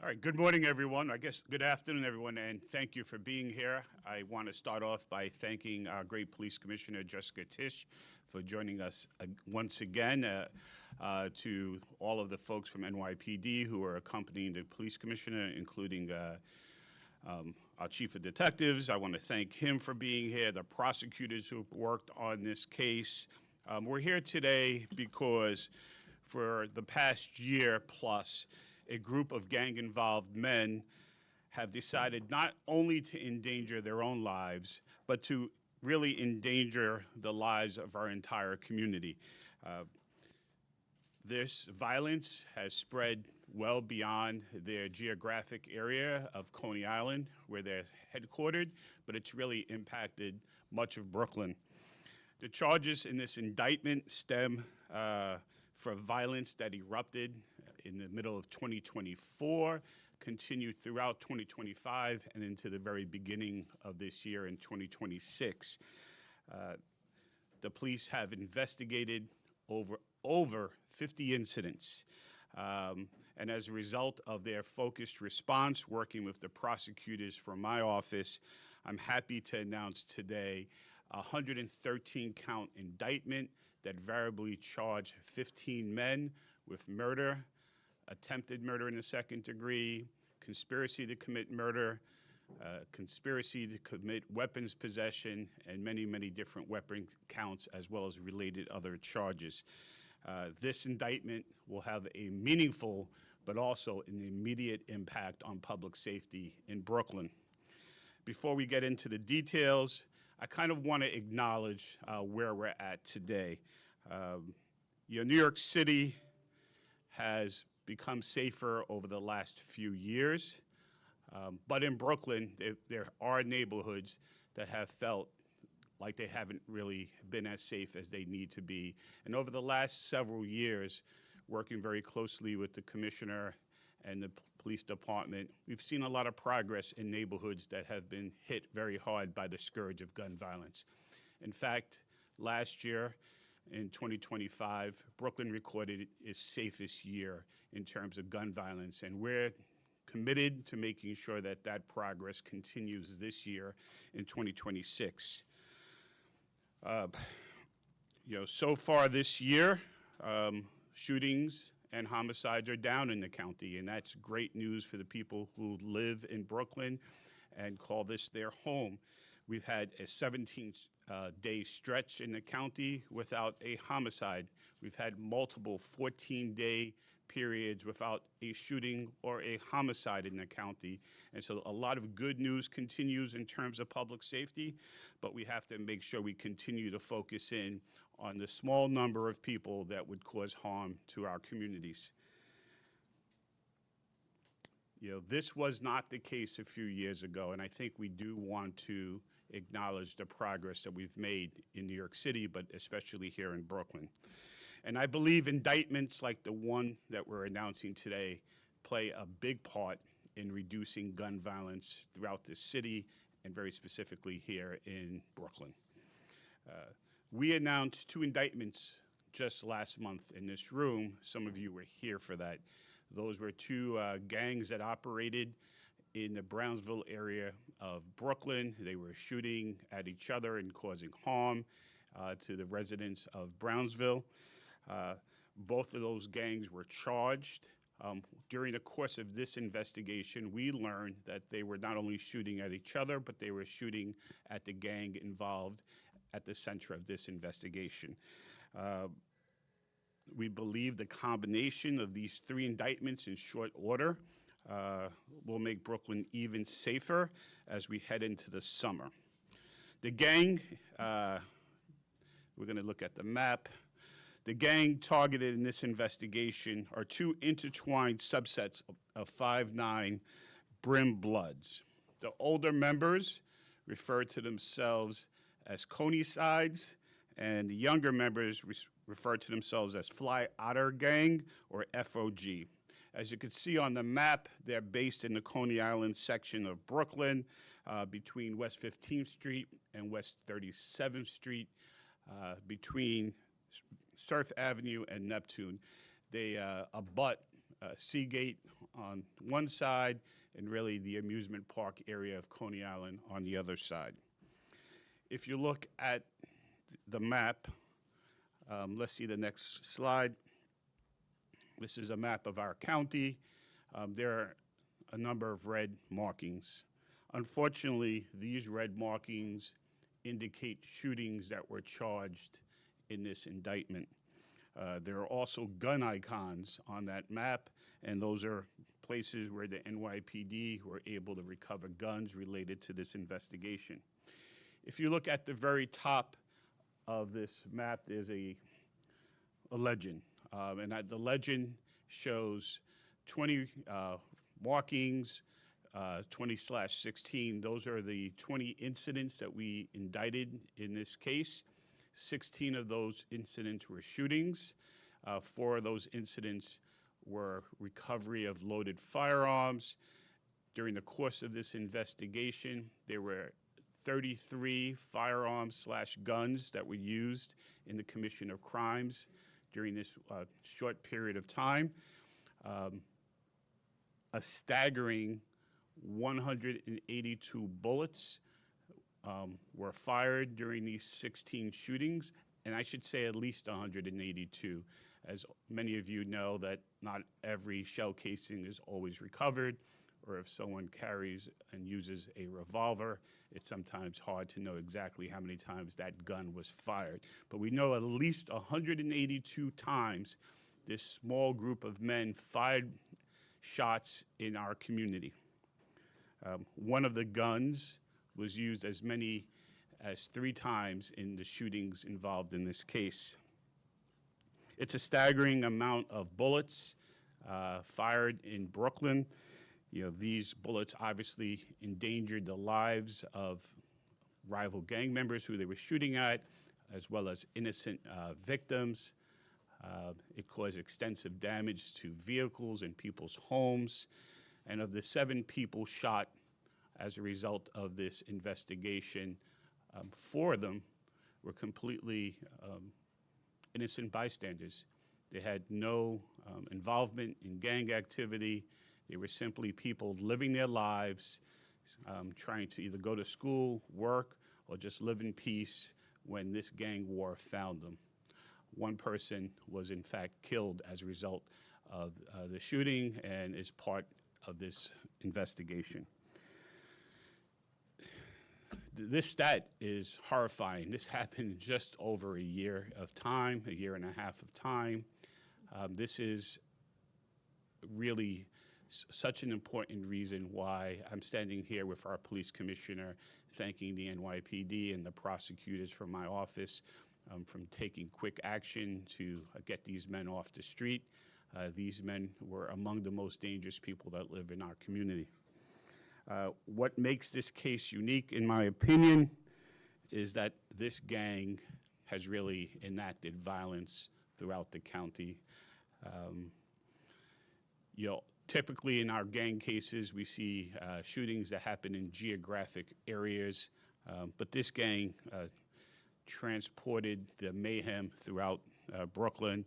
right, good morning, everyone. I guess good afternoon, everyone, and thank you for being here. I want to start off by thanking our great Police Commissioner, Jessica Tisch, for joining us once again. To all of the folks from NYPD who are accompanying the Police Commissioner, including our Chief of Detectives. I want to thank him for being here, the prosecutors who worked on this case. We're here today because for the past year plus, a group of gang-involved men have decided not only to endanger their own lives, but to really endanger the lives of our entire community. This violence has spread well beyond their geographic area of Coney Island, where they're headquartered, but it's really impacted much of Brooklyn. The charges in this indictment stem from violence that erupted in the middle of 2024, continued throughout 2025, and into the very beginning of this year in 2026. The police have investigated over 50 incidents. And as a result of their focused response, working with the prosecutors from my office, I'm happy to announce today a 113-count indictment that variably charged 15 men with murder, attempted murder in the second degree, conspiracy to commit murder, conspiracy to commit weapons possession, and many, many different weapon counts, as well as related other charges. This indictment will have a meaningful but also an immediate impact on public safety in Brooklyn. Before we get into the details, I kind of want to acknowledge where we're at today. New York City has become safer over the last few years, but in Brooklyn, there are neighborhoods that have felt like they haven't really been as safe as they need to be. And over the last several years, working very closely with the commissioner and the police department, we've seen a lot of progress in neighborhoods that have been hit very hard by the scourge of gun violence. In fact, last year, in 2025, Brooklyn recorded its safest year in terms of gun violence, and we're committed to making sure that that progress continues this year in 2026. So far this year, shootings and homicides are down in the county, and that's great news for the people who live in Brooklyn and call this their home. We've had a 17-day stretch in the county without a homicide. We've had multiple 14-day periods without a shooting or a homicide in the county. And so a lot of good news continues in terms of public safety, but we have to make sure we continue to focus in on the small number of people that would cause harm to our communities. This was not the case a few years ago, and I think we do want to acknowledge the progress that we've made in New York City, but especially here in Brooklyn. And I believe indictments like the one that we're announcing today play a big part in reducing gun violence throughout the city, and very specifically here in Brooklyn. We announced 2 indictments just last month in this room. Some of you were here for that. Those were 2 gangs that operated in the Brownsville area of Brooklyn. They were shooting at each other and causing harm to the residents of Brownsville. Both of those gangs were charged. During the course of this investigation, we learned that they were not only shooting at each other, but they were shooting at the gang involved at the center of this investigation. We believe the combination of these 3 indictments in short order will make Brooklyn even safer as we head into the summer. The gang, we're going to look at the map. The gang targeted in this investigation are 2 intertwined subsets of 5'9" Brim Bloods. The older members refer to themselves as Coneysides, and the younger members refer to themselves as Fly Otter Gang, or FOG. As you can see on the map, they're based in the Coney Island section of Brooklyn, between West 15th Street and West 37th Street, between Surf Avenue and Neptune. They abut Seagate on one side and really the amusement park area of Coney Island on the other side. If you look at the map, let's see the next slide. This is a map of our county. There are a number of red markings. Unfortunately, these red markings indicate shootings that were charged in this indictment. There are also gun icons on that map, and those are places where the NYPD were able to recover guns related to this investigation. If you look at the very top of this map, there's a legend, and the legend shows 20 markings, 20/16. Those are the 20 incidents that we indicted in this case. 16 of those incidents were shootings. 4 of those incidents were recovery of loaded firearms. During the course of this investigation, there were 33 firearms/guns that were used in the commission of crimes during this short period of time. A staggering 182 bullets were fired during these 16 shootings, and I should say at least 182. As many of you know, that not every shell casing is always recovered, or if someone carries and uses a revolver, it's sometimes hard to know exactly how many times that gun was fired. But we know at least 182 times this small group of men fired shots in our community. One of the guns was used as many as 3 times in the shootings involved in this case. It's a staggering amount of bullets fired in Brooklyn. You know, these bullets obviously endangered the lives of rival gang members who they were shooting at, as well as innocent victims. It caused extensive damage to vehicles and people's homes. And of the 7 people shot as a result of this investigation, 4 of them were completely innocent bystanders. They had no involvement in gang activity. They were simply people living their lives, trying to either go to school, work, or just live in peace when this gang war found them. One person was in fact killed as a result of the shooting and is part of this investigation. This stat is horrifying. This happened just over a year of time, a year and a half of time. This is really such an important reason why I'm standing here with our police commissioner, thanking the NYPD and the prosecutors from my office from taking quick action to get these men off the street. These men were among the most dangerous people that live in our community. What makes this case unique, in my opinion, is that this gang has really enacted violence throughout the county. Typically in our gang cases, we see shootings that happen in geographic areas, but this gang transported the mayhem throughout Brooklyn.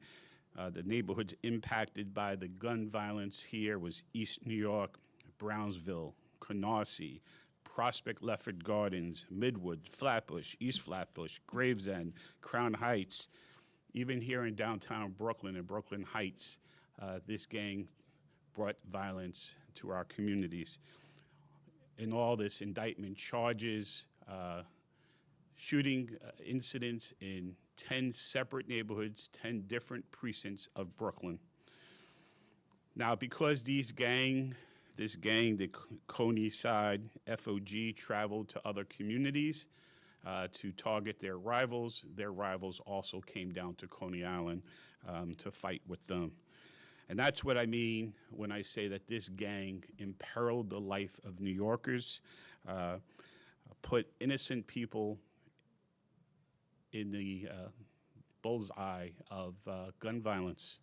The neighborhoods impacted by the gun violence here was East New York, Brownsville, Canarsie, Prospect Lefford Gardens, Midwood, Flatbush, East Flatbush, Gravesend, Crown Heights. Even here in downtown Brooklyn and Brooklyn Heights, this gang brought violence to our communities. In all, this indictment charges shooting incidents in 10 separate neighborhoods, 10 different precincts of Brooklyn. Now, because this gang, the Coney side, FOG, traveled to other communities to target their rivals also came down to Coney Island to fight with them. And that's what I mean when I say that this gang imperiled the life of New Yorkers, put innocent people in the bullseye of gun violence.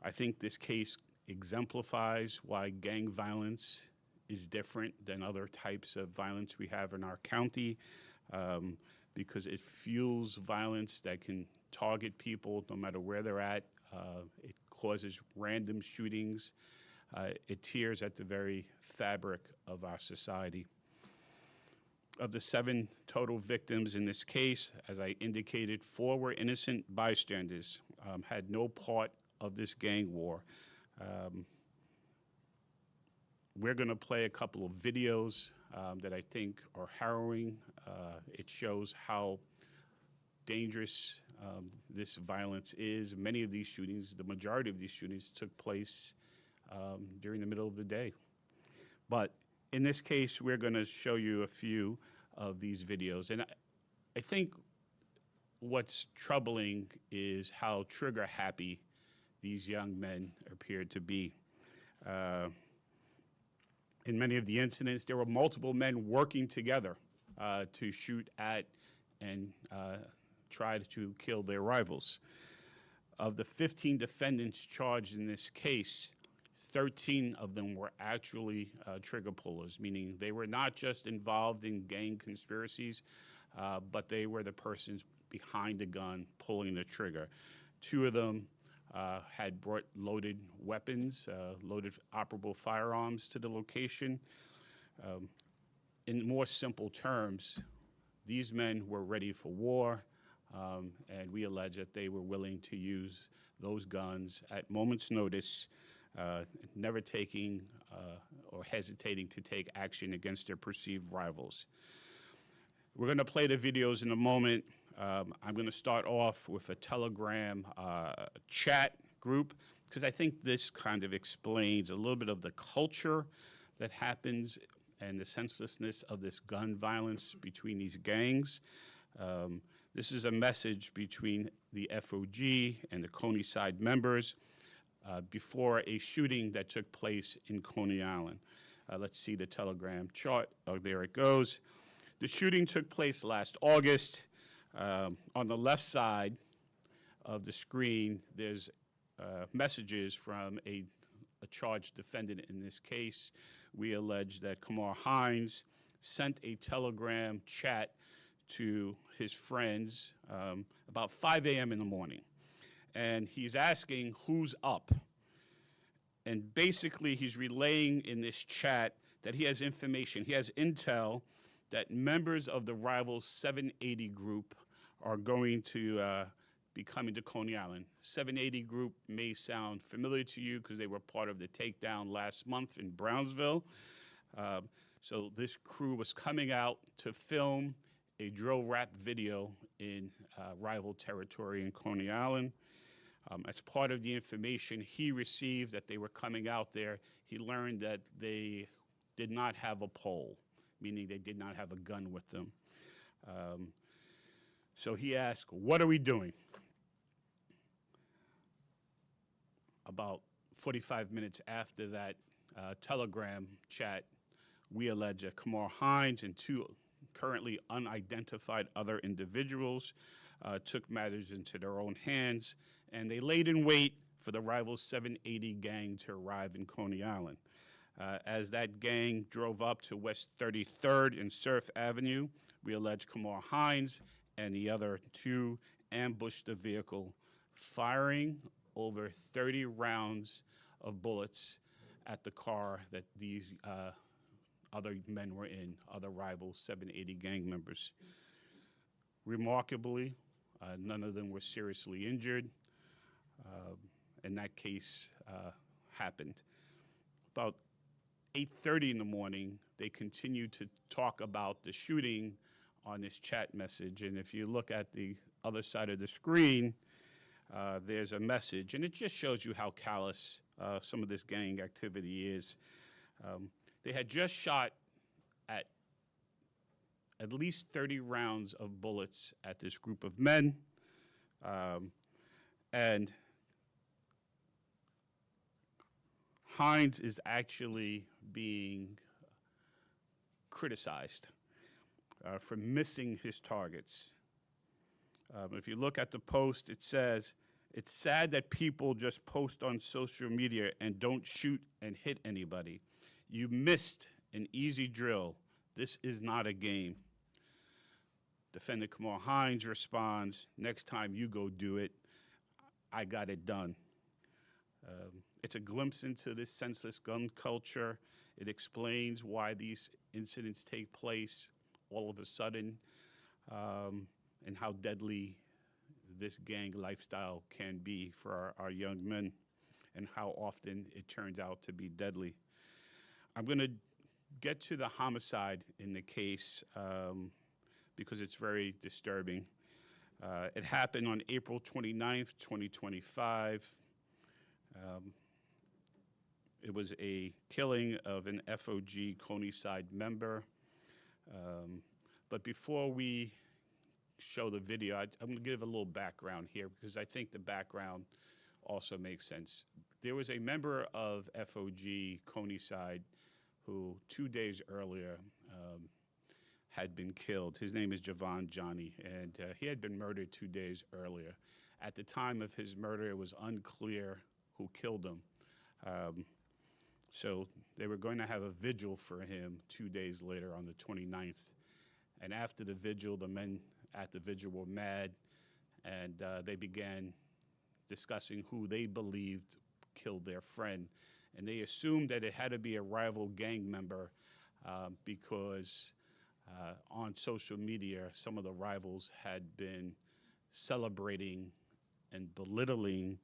I think this case exemplifies why gang violence is different than other types of violence we have in our county, because it fuels violence that can target people no matter where they're at. It causes random shootings. It tears at the very fabric of our society. Of the 7 total victims in this case, as I indicated, 4 were innocent bystanders, had no part of this gang war. We're going to play a couple of videos that I think are harrowing. It shows how dangerous this violence is. Many of these shootings, the majority of these shootings, took place during the middle of the day. But in this case, we're going to show you a few of these videos. And I think what's troubling is how trigger happy these young men appeared to be. In many of the incidents, there were multiple men working together to shoot at and try to kill their rivals. Of the 15 defendants charged in this case, 13 of them were actually trigger pullers, meaning they were not just involved in gang conspiracies, but they were the persons behind the gun pulling the trigger. 2 of them had brought loaded weapons, loaded operable firearms to the location. In more simple terms, these men were ready for war, and we allege that they were willing to use those guns at moment's notice, never taking or hesitating to take action against their perceived rivals. We're going to play the videos in a moment. I'm going to start off with a Telegram chat group, because I think this kind of explains a little bit of the culture that happens and the senselessness of this gun violence between these gangs. This is a message between the FOG and the Homicide members before a shooting that took place in Coney Island. Let's see the Telegram chart. Oh, there it goes. The shooting took place last August. On the left side of the screen, there's messages from a charged defendant in this case. We allege that Kamar Hines sent a Telegram chat to his friends about 5 a.m. in the morning. And he's asking who's up. And basically, he's relaying in this chat that he has information, he has intel that members of the rival 780 group are going to be coming to Coney Island. 780 group may sound familiar to you because they were part of the takedown last month in Brownsville. So this crew was coming out to film a drill rap video in rival territory in Coney Island. As part of the information he received that they were coming out there, he learned that they did not have a pole, meaning they did not have a gun with them. So he asked, "What are we doing?" About 45 minutes after that Telegram chat, we allege that Kamar Hines and 2 currently unidentified other individuals took matters into their own hands, and they laid in wait for the rival 780 gang to arrive in Coney Island. As that gang drove up to West 33rd and Surf Avenue, we allege Kamar Hines and the other 2 ambushed the vehicle, firing over 30 rounds of bullets at the car that these other men were in, other rival 780 gang members. Remarkably, none of them were seriously injured, and that case happened. About 8:30 in the morning, they continued to talk about the shooting on this chat message, and if you look at the other side of the screen, there's a message, and it just shows you how callous some of this gang activity is. They had just shot at least 30 rounds of bullets at this group of men, and Hines is actually being criticized for missing his targets. If you look at the post, it says, "It's sad that people just post on social media and don't shoot and hit anybody. You missed an easy drill. This is not a game." Defendant Kamar Hines responds, "Next time you go do it, I got it done." It's a glimpse into this senseless gun culture. It explains why these incidents take place all of a sudden, and how deadly this gang lifestyle can be for our young men, and how often it turns out to be deadly. I'm going to get to the homicide in the case because it's very disturbing. It happened on April 29th, 2025. It was a killing of an FOG Coney-side member. But before we show the video, I'm going to give a little background here because I think the background also makes sense. There was a member of FOG Coney-side who 2 days earlier had been killed. His name is Javon Johnny, and he had been murdered 2 days earlier. At the time of his murder, it was unclear who killed him. So they were going to have a vigil for him 2 days later on the 29th. And after the vigil, the men at the vigil were mad, and they began discussing who they believed killed their friend. And they assumed that it had to be a rival gang member because on social media, some of the rivals had been celebrating and belittling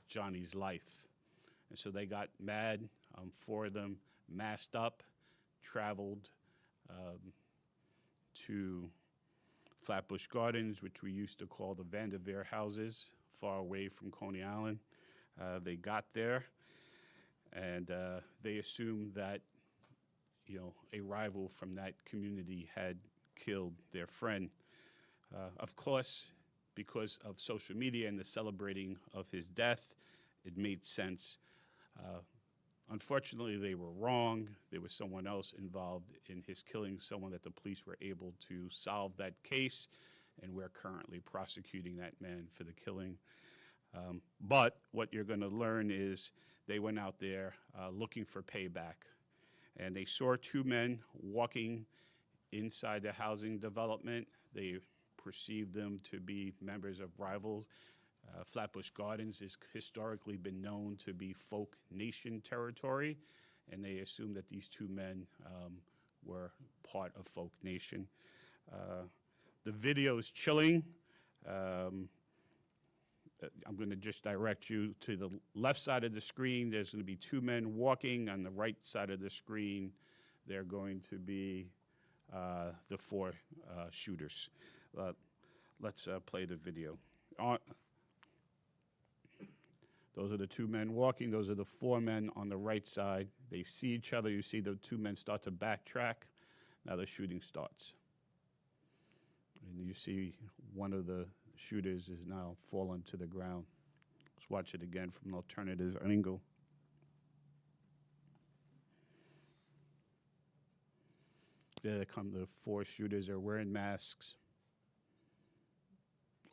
Johnny's life. And so they got mad. Four of them masked up, traveled to Flatbush Gardens, which we used to call the Vanderveer houses, far away from Coney Island. They got there, and they assumed that, you know, a rival from that community had killed their friend. Of course, because of social media and the celebrating of his death, it made sense. Unfortunately, they were wrong. There was someone else involved in his killing, someone that the police were able to solve that case, and we're currently prosecuting that man for the killing. But what you're going to learn is they went out there looking for payback, and they saw two men walking inside the housing development. They perceived them to be members of rivals. Flatbush Gardens has historically been known to be Folk Nation territory, and they assumed that these two men were part of Folk Nation. The video is chilling. I'm going to just direct you to the left side of the screen. There's going to be two men walking. On the right side of the screen, they're going to be the four shooters. Let's play the video. Those are the two men walking. Those are the four men on the right side. They see each other. You see the two men start to backtrack. Now the shooting starts. And you see one of the shooters is now fallen to the ground. Let's watch it again from an alternative angle. There come the four shooters. They're wearing masks.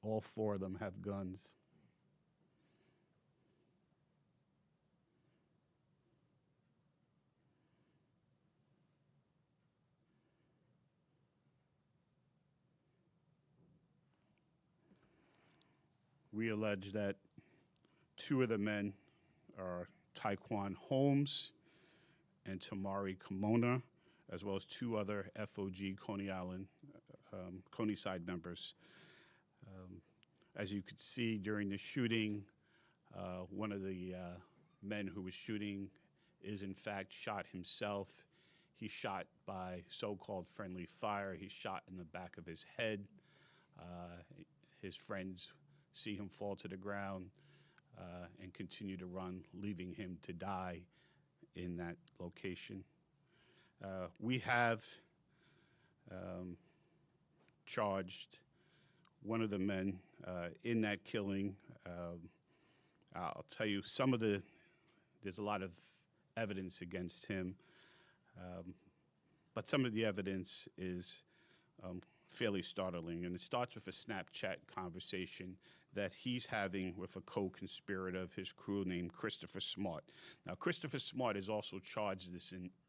All four of them have guns. We allege that two of the men are Taekwon Holmes and Tamari Kimona, as well as two other FOG Coney Island, Coney-side members. As you could see during the shooting, one of the men who was shooting is in fact shot himself. He's shot by so-called friendly fire. He's shot in the back of his head. His friends see him fall to the ground and continue to run, leaving him to die in that location. We have charged one of the men in that killing. I'll tell you, there's a lot of evidence against him, but some of the evidence is fairly startling, and it starts with a Snapchat conversation that he's having with a co-conspirator of his crew named Christopher Smart. Now, Christopher Smart is also charged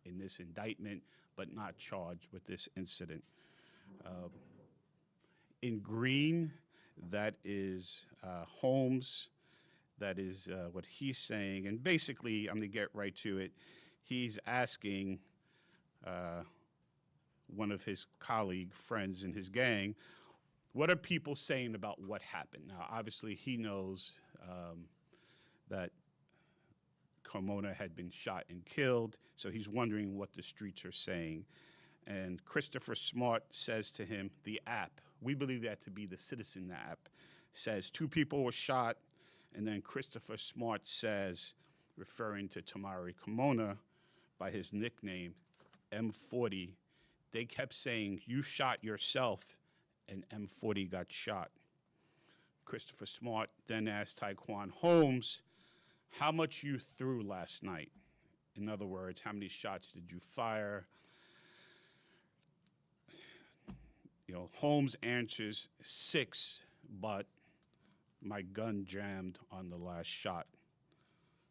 in this indictment, but not charged with this incident. In green, that is Holmes. that is what he's saying. And basically, I'm going to get right to it. He's asking one of his colleague friends in his gang, what are people saying about what happened? Now, obviously, he knows that Carmona had been shot and killed, so he's wondering what the streets are saying. And Christopher Smart says to him, the app, we believe that to be the Citizen app, says 2 people were shot, and then Christopher Smart says, referring to Tamari Carmona by his nickname, M40, they kept saying, you shot yourself, and M40 got shot. Christopher Smart then asked Taekwon Holmes, how much you threw last night? In other words, how many shots did you fire? Holmes answers 6, but my gun jammed on the last shot.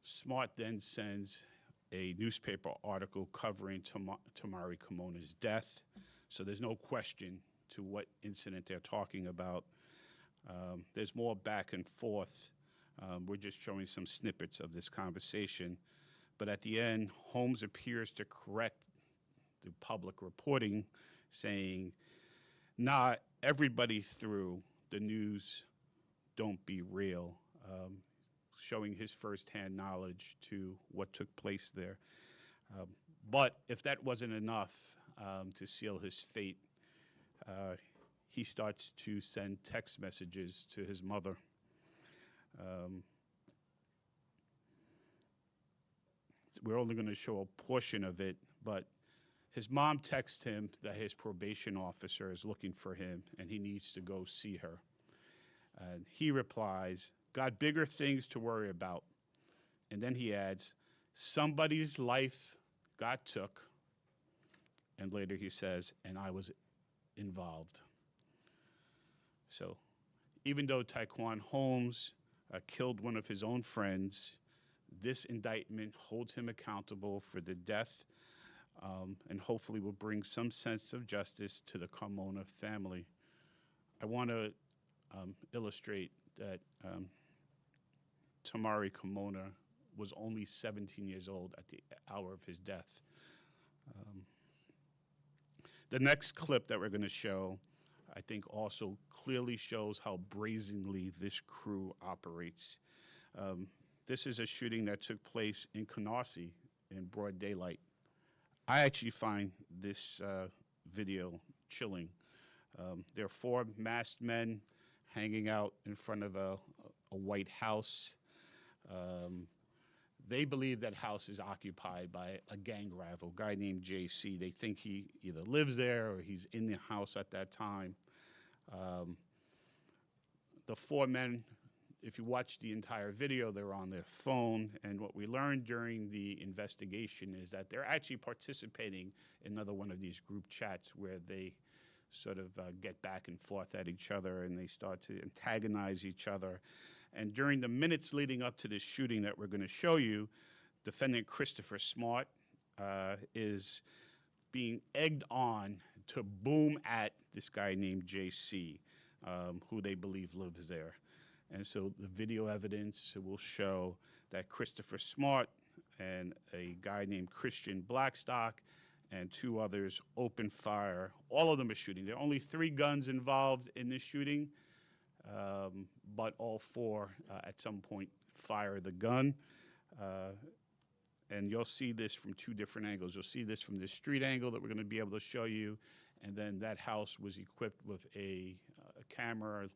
Smart then sends a newspaper article covering Tamari Carmona's death, so there's no question to what incident they're talking about. There's more back and forth. We're just showing some snippets of this conversation, but at the end, Holmes appears to correct the public reporting, saying, not everybody threw, the news don't be real, showing his firsthand knowledge to what took place there. But if that wasn't enough to seal his fate, he starts to send text messages to his mother. We're only going to show a portion of it, but his mom texts him that his probation officer is looking for him and he needs to go see her. And he replies, got bigger things to worry about. And then he adds, somebody's life got took. And later he says, and I was involved. So even though Taekwon Holmes killed one of his own friends, this indictment holds him accountable for the death and hopefully will bring some sense of justice to the Carmona family. I want to illustrate that Tamari Carmona was only 17 years old at the hour of his death. The next clip that we're going to show, I think, also clearly shows how brazenly this crew operates. This is a shooting that took place in Canarsie in broad daylight. I actually find this video chilling. There are 4 masked men hanging out in front of a white house. They believe that house is occupied by a gang rival, a guy named JC. They think he either lives there or he's in the house at that time. The 4 men, if you watch the entire video, they're on their phone. And what we learned during the investigation is that they're actually participating in another one of these group chats where they sort of get back and forth at each other and they start to antagonize each other. And during the minutes leading up to this shooting that we're going to show you, defendant Christopher Smart is being egged on to boom at this guy named JC, who they believe lives there. And so the video evidence will show that Christopher Smart and a guy named Christian Blackstock and 2 others open fire. All of them are shooting. There are only 3 guns involved in this shooting, but all 4 at some point fire the gun. And you'll see this from 2 different angles. You'll see this from this street angle that we're going to be able to show you, and then that house was equipped with a camera,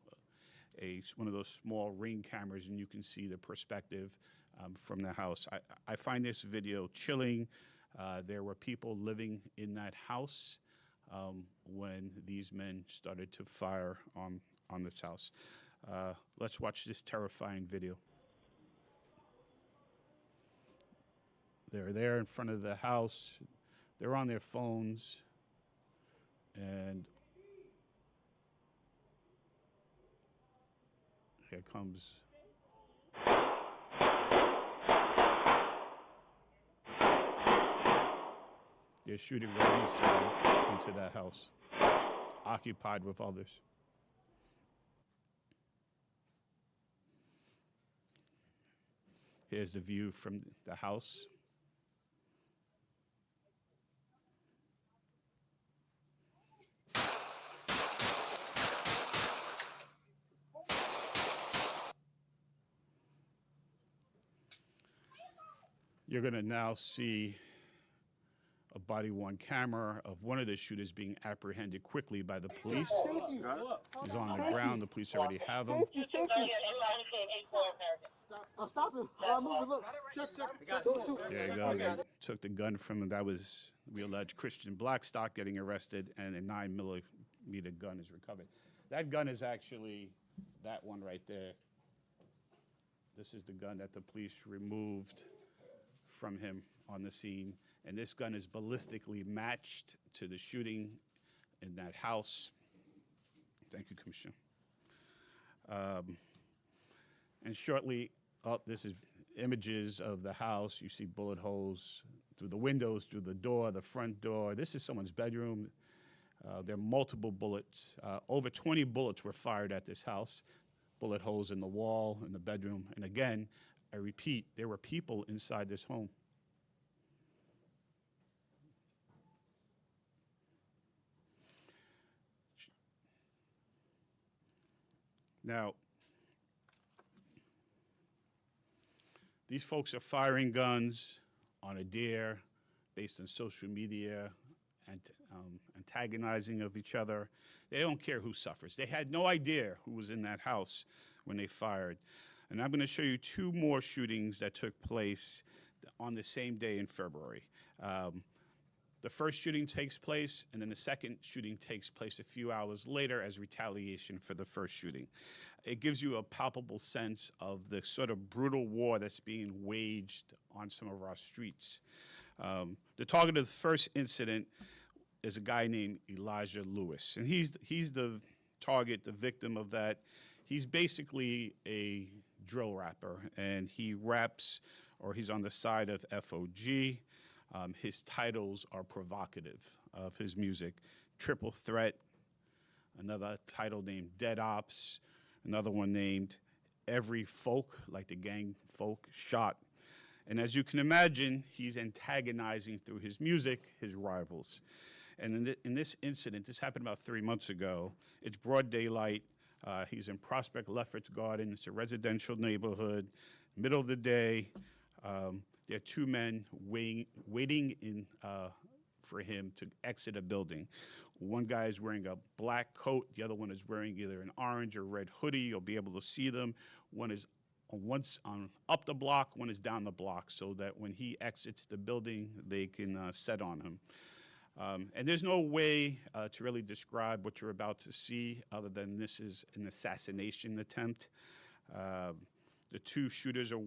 one of those small Ring cameras, and you can see the perspective from the house. I find this video chilling. There were people living in that house when these men started to fire on this house. Let's watch this terrifying video. They're there in front of the house. They're on their phones. And here comes. They're shooting right inside into that house, occupied with others. Here's the view from the house. You're going to now see a body-worn camera of one of the shooters being apprehended quickly by the police. He's on the ground. The police already have him. I'm stopping. I'm moving. Look. Check. Don't shoot. There you go. They took the gun from him. That was, we allege, Christian Blackstock getting arrested, and a 9mm gun is recovered. That gun is actually that one right there. This is the gun that the police removed from him on the scene. And this gun is ballistically matched to the shooting in that house. Thank you, Commissioner. And shortly, this is images of the house. You see bullet holes through the windows, through the door, the front door. This is someone's bedroom. There are multiple bullets. Over 20 bullets were fired at this house. Bullet holes in the wall, in the bedroom. And again, I repeat, there were people inside this home. Now, these folks are firing guns on a dare based on social media and antagonizing of each other. They don't care who suffers. They had no idea who was in that house when they fired. And I'm going to show you two more shootings that took place on the same day in February. The first shooting takes place, and then the second shooting takes place a few hours later as retaliation for the first shooting. It gives you a palpable sense of the sort of brutal war that's being waged on some of our streets. The target of the first incident is a guy named Elijah Lewis, and he's the target, the victim of that. He's basically a drill rapper, and he raps, or he's on the side of FOG. His titles are provocative of his music. Triple Threat, another title named Dead Ops, another one named Every Folk, like the gang folk, Shot. And as you can imagine, he's antagonizing through his music his rivals. And in this incident, this happened about 3 months ago, it's broad daylight. He's in Prospect Lefferts Garden. It's a residential neighborhood, middle of the day. There are two men waiting for him to exit a building. One guy is wearing a black coat. The other one is wearing either an orange or red hoodie. You'll be able to see them. One is up the block, one is down the block, so that when he exits the building, they can set on him. And there's no way to really describe what you're about to see other than this is an assassination attempt. The two shooters are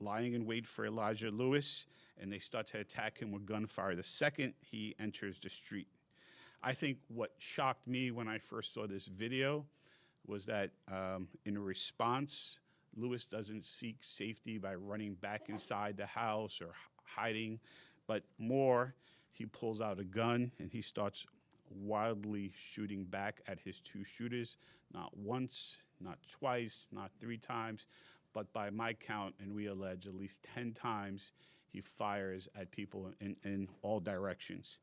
lying in wait for Elijah Lewis, and they start to attack him with gunfire the second he enters the street. I think what shocked me when I first saw this video was that in response, Lewis doesn't seek safety by running back inside the house or hiding, but more, he pulls out a gun and he starts wildly shooting back at his two shooters, not once, not twice, not 3 times, but by my count, and we allege at least 10 times, he fires at people in all directions.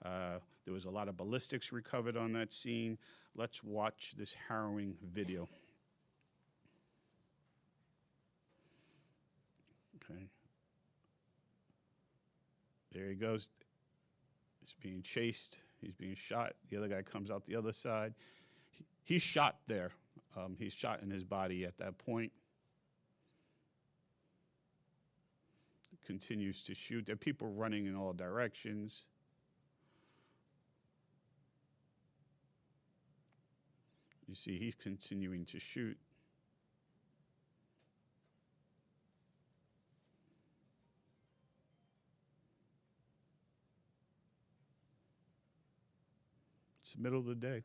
There was a lot of ballistics recovered on that scene. Let's watch this harrowing video. Okay. There he goes. He's being chased. He's being shot. The other guy comes out the other side. He's shot there. He's shot in his body at that point. Continues to shoot. There are people running in all directions. You see, he's continuing to shoot. It's the middle of the day.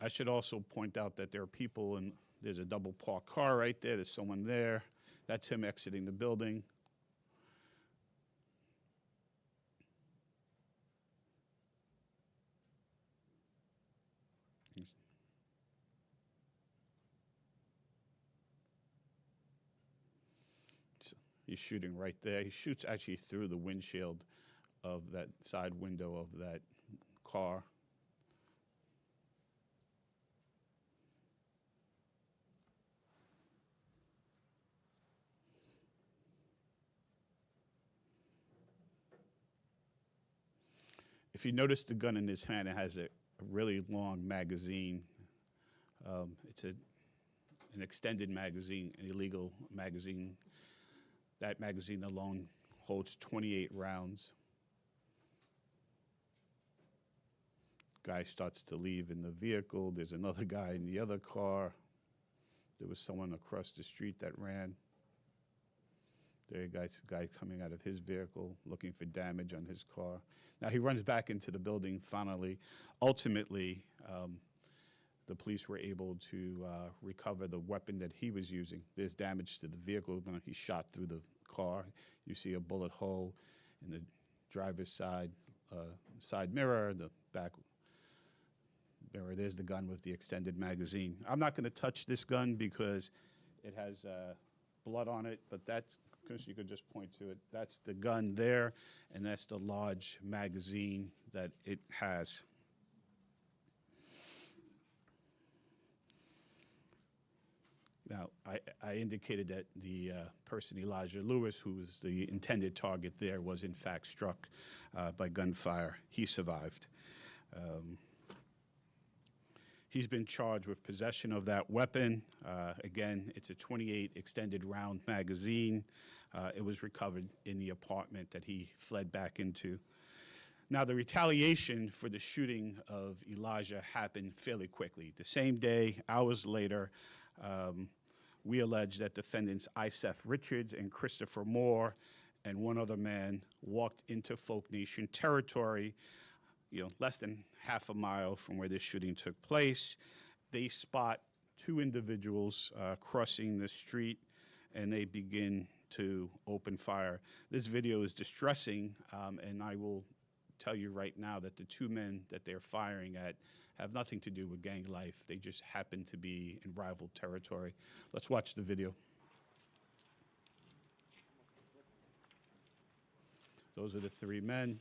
I should also point out that there are people, and there's a double parked car right there. There's someone there. That's him exiting the building. He's shooting right there. He shoots actually through the windshield of that side window of that car. If you notice the gun in his hand, it has a really long magazine. It's an extended magazine, an illegal magazine. That magazine alone holds 28 rounds. Guy starts to leave in the vehicle. There's another guy in the other car. There was someone across the street that ran. There a guy coming out of his vehicle looking for damage on his car. Now he runs back into the building finally. Ultimately, the police were able to recover the weapon that he was using. There's damage to the vehicle when he shot through the car. You see a bullet hole in the driver's side mirror, the back mirror. There's the gun with the extended magazine. I'm not going to touch this gun because it has blood on it, but that's, Chris, you could just point to it. That's the gun there, and that's the large magazine that it has. Now, I indicated that the person, Elijah Lewis, who was the intended target there, was in fact struck by gunfire. He survived. He's been charged with possession of that weapon. Again, it's a 28 extended round magazine. It was recovered in the apartment that he fled back into. Now, the retaliation for the shooting of Elijah happened fairly quickly. The same day, hours later, we allege that defendants Isef Richards and Christopher Moore and one other man walked into Folk Nation territory, less than half a mile from where this shooting took place. They spot two individuals crossing the street, and they begin to open fire. This video is distressing, and I will tell you right now that the two men that they're firing at have nothing to do with gang life. They just happen to be in rival territory. Let's watch the video. Those are the three men.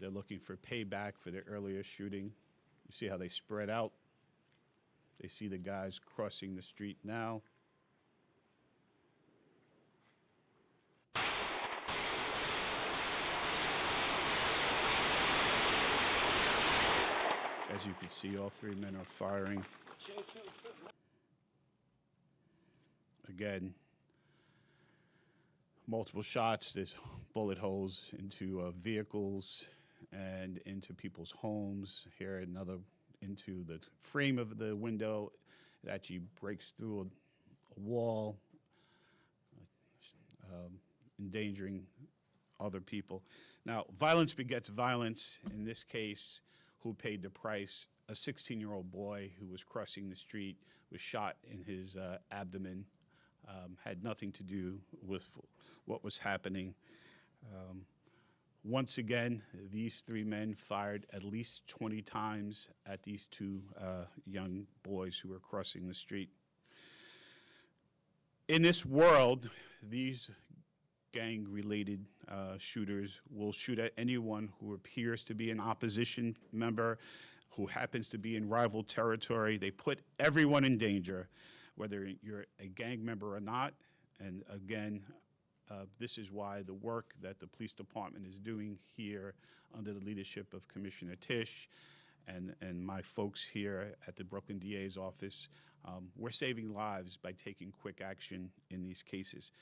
They're looking for payback for their earlier shooting. You see how they spread out? They see the guys crossing the street now. As you can see, all three men are firing. Again, multiple shots. There's bullet holes into vehicles and into people's homes. Here, another into the frame of the window. It actually breaks through a wall, endangering other people. Now, violence begets violence. In this case, who paid the price? A 16-year-old boy who was crossing the street was shot in his abdomen. Had nothing to do with what was happening. Once again, these three men fired at least 20 times at these two young boys who were crossing the street. In this world, these gang-related shooters will shoot at anyone who appears to be an opposition member, who happens to be in rival territory. They put everyone in danger, whether you're a gang member or not. And again, this is why the work that the police department is doing here under the leadership of Commissioner Tisch and my folks here at the Brooklyn DA's office, we're saving lives by taking quick action in these cases.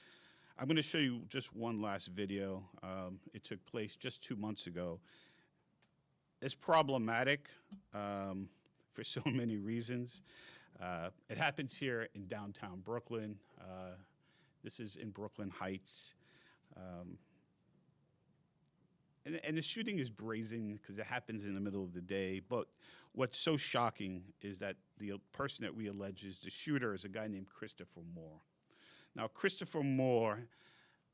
I'm going to show you just one last video. It took place just 2 months ago. It's problematic for so many reasons. It happens here in downtown Brooklyn. This is in Brooklyn Heights. And the shooting is brazen because it happens in the middle of the day. But what's so shocking is that the person that we allege is the shooter is a guy named Christopher Moore. Now, Christopher Moore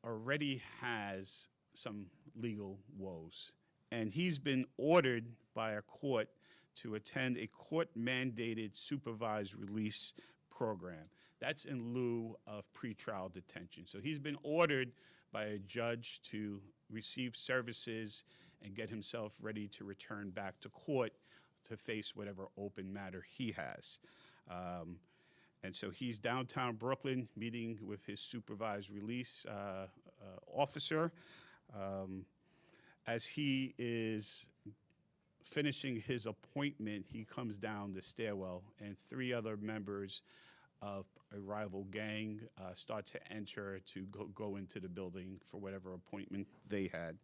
already has some legal woes, and he's been ordered by a court to attend a court-mandated supervised release program. That's in lieu of pretrial detention. So he's been ordered by a judge to receive services and get himself ready to return back to court to face whatever open matter he has. And so he's downtown Brooklyn meeting with his supervised release officer. As he is finishing his appointment, he comes down the stairwell, and 3 other members of a rival gang start to enter to go into the building for whatever appointment they had.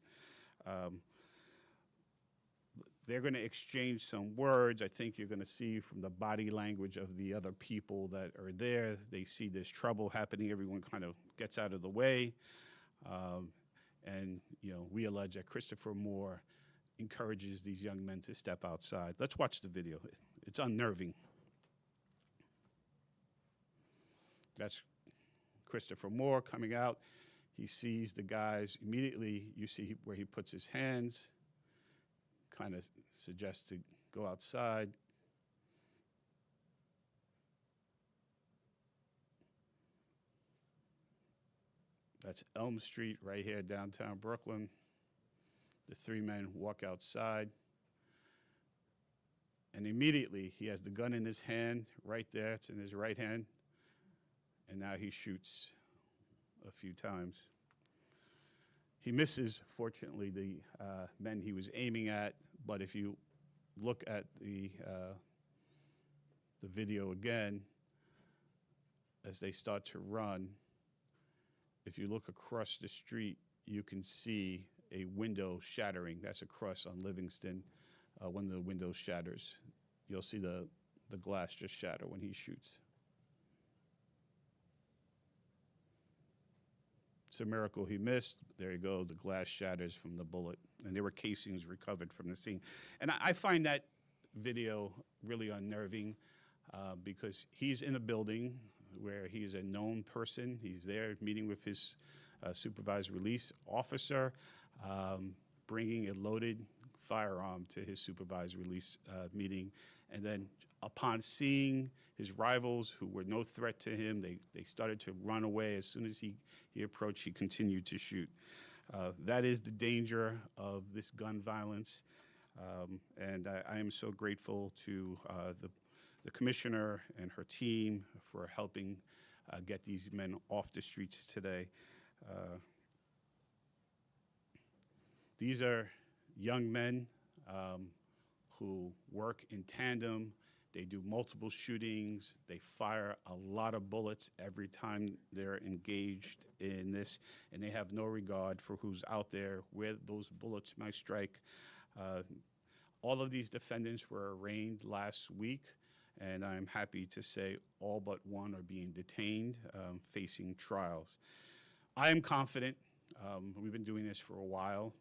They're going to exchange some words. I think you're going to see from the body language of the other people that are there. They see there's trouble happening. Everyone kind of gets out of the way. And, you know, we allege that Christopher Moore encourages these young men to step outside. Let's watch the video. It's unnerving. That's Christopher Moore coming out. He sees the guys. Immediately, you see where he puts his hands, kind of suggests to go outside. That's Elm Street right here, downtown Brooklyn. The 3 men walk outside. And immediately, he has the gun in his hand, right there. It's in his right hand. And now he shoots a few times. He misses, fortunately, the men he was aiming at. But if you look at the video again, as they start to run, if you look across the street, you can see a window shattering. That's across on Livingston. One of the windows shatters. You'll see the glass just shatter when he shoots. It's a miracle he missed. There you go. The glass shatters from the bullet. And there were casings recovered from the scene. And I find that video really unnerving because he's in a building where he is a known person. He's there meeting with his supervised release officer, bringing a loaded firearm to his supervised release meeting. And then upon seeing his rivals who were no threat to him, they started to run away. As soon as he approached, he continued to shoot. That is the danger of this gun violence. And I am so grateful to the commissioner and her team for helping get these men off the streets today. These are young men who work in tandem. They do multiple shootings. They fire a lot of bullets every time they're engaged in this, and they have no regard for who's out there, where those bullets might strike. All of these defendants were arraigned last week, and I'm happy to say all but one are being detained, facing trials. I am confident, we've been doing this for a while,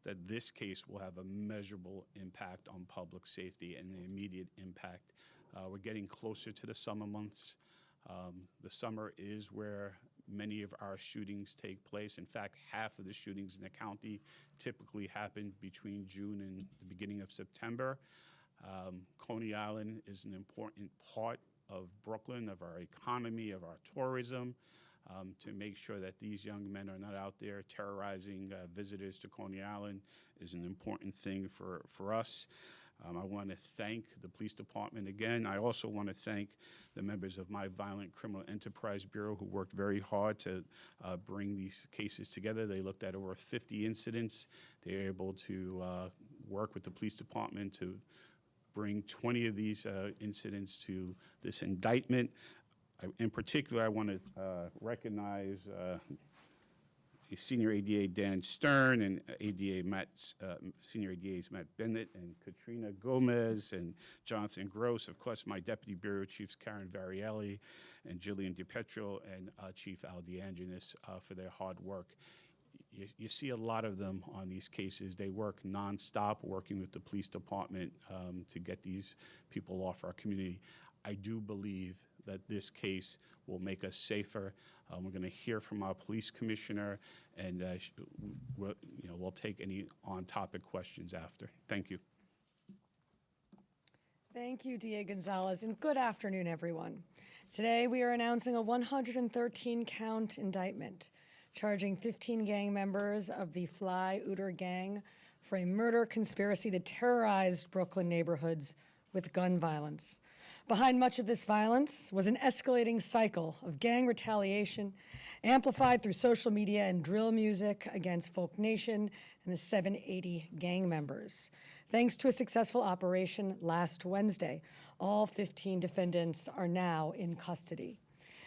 that this case will have a measurable impact on public safety and an immediate impact. We're getting closer to the summer months. The summer is where many of our shootings take place. In fact, half of the shootings in the county typically happen between June and the beginning of September. Coney Island is an important part of Brooklyn, of our economy, of our tourism. To make sure that these young men are not out there terrorizing visitors to Coney Island is an important thing for us. I want to thank the police department again. I also want to thank the members of my Violent Criminal Enterprise Bureau who worked very hard to bring these cases together. They looked at over 50 incidents. They were able to work with the police department to bring 20 of these incidents to this indictment. In particular, I want to recognize Senior ADA Dan Stern and Senior ADAs Matt Bennett and Katrina Gomez and Jonathan Gross. Of course, my Deputy Bureau Chiefs Karen Varielli and Jillian DiPietro and Chief Al DeAngelis for their hard work. You see a lot of them on these cases. They work nonstop, working with the police department to get these people off our community. I do believe that this case will make us safer. We're going to hear from our police commissioner, and we'll take any on-topic questions after. Thank you. Thank you, D.A. Gonzalez, and good afternoon, everyone. Today, we are announcing a 113-count indictment charging 15 gang members of the Fly Uter gang for a murder conspiracy that terrorized Brooklyn neighborhoods with gun violence. Behind much of this violence was an escalating cycle of gang retaliation, amplified through social media and drill music against Folk Nation and the 780 gang members. Thanks to a successful operation last Wednesday, all 15 defendants are now in custody.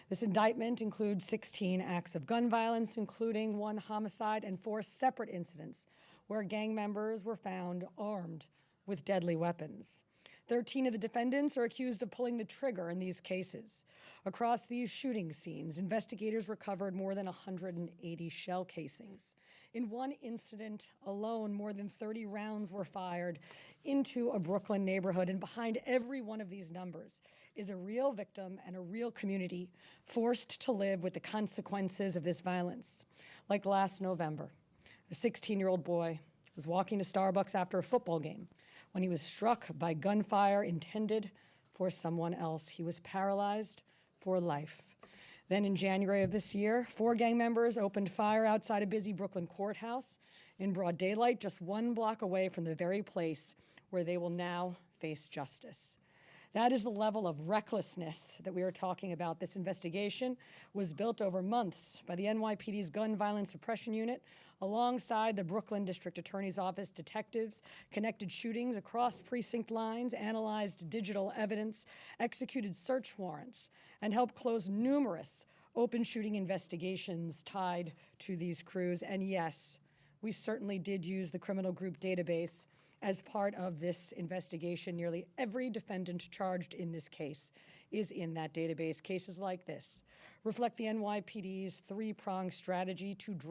This indictment includes 16 acts of gun violence, including 1 homicide and 4 separate incidents where gang members were found armed with deadly weapons. 13 of the defendants are accused of pulling the trigger in these cases. Across these shooting scenes, investigators recovered more than 180 shell casings. In one incident alone, more than 30 rounds were fired into a Brooklyn neighborhood, and behind every one of these numbers is a real victim and a real community forced to live with the consequences of this violence. Like last November, a 16-year-old boy was walking to Starbucks after a football game when he was struck by gunfire intended for someone else. He was paralyzed for life. Then in January of this year, 4 gang members opened fire outside a busy Brooklyn courthouse in broad daylight, just 1 block away from the very place where they will now face justice. That is the level of recklessness that we are talking about. This investigation was built over months by the NYPD's Gun Violence Suppression Unit, alongside the Brooklyn District Attorney's Office. Detectives connected shootings across precinct lines, analyzed digital evidence, executed search warrants, and helped close numerous open shooting investigations tied to these crews. And yes, we certainly did use the criminal group database as part of this investigation. Nearly every defendant charged in this case is in that database. Cases like this reflect the NYPD's 3-pronged strategy to drive